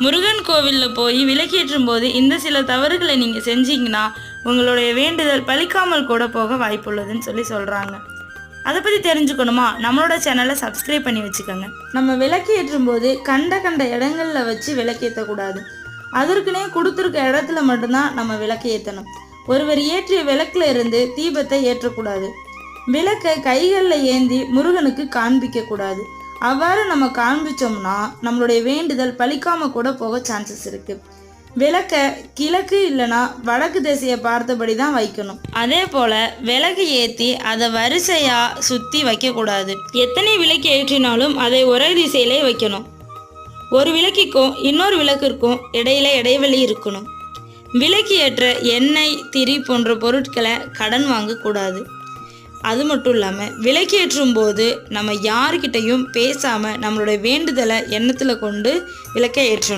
முருகன் கோவிலில் போய் விளக்கேற்றும் போது இந்த சில தவறுகளை நீங்கள் செஞ்சீங்கன்னா உங்களுடைய வேண்டுதல் பலிக்காமல் கூட போக வாய்ப்புள்ளதுன்னு சொல்கிறாங்க. அதை பற்றி தெரிஞ்சுக்கணுமா? நம்மளோட சேனலை சப்ஸ்கிரைப் பண்ணி வச்சுக்கோங்க. நம்ம விளக்கேற்றும் போது கண்ட இடங்களில் வச்சு விளக்கேற்றக்கூடாது. அதற்குனே கொடுத்துருக்க இடத்துல மட்டும்தான் நம்ம விளக்கு ஏற்றணும். ஒருவர் ஏற்றிய விளக்கில் இருந்து தீபத்தை ஏற்றக்கூடாது. விளக்கை கைகளில் ஏந்தி முருகனுக்கு காண்பிக்கக்கூடாது. அவ்வாறு நம்ம காண்பிச்சோம்னா நம்மளுடைய வேண்டுதல் பலிக்காம கூட போக சான்சஸ் இருக்கு. விளக்கை கிழக்கு இல்லைனா வடக்கு திசையை பார்த்தபடி தான் வைக்கணும். அதே போல விளக்கு ஏற்றி அதை வரிசையா சுற்றி வைக்கக்கூடாது. எத்தனை விளக்கு ஏற்றினாலும் அதை ஒரே திசையிலே வைக்கணும். ஒரு விளக்கிற்கும் இன்னொரு விளக்கிற்கும் இடையில இடைவெளி இருக்கணும். விளக்கு ஏற்ற எண்ணெய், திரி போன்ற பொருட்களை கடன் வாங்கக்கூடாது. அது மட்டும் இல்லாமல் விளக்கேற்றும் போது நம்ம யார்கிட்டையும் பேசாமல் நம்மளுடைய வேண்டுதலை எண்ணத்தில் கொண்டு விளக்கை ஏற்றணும்.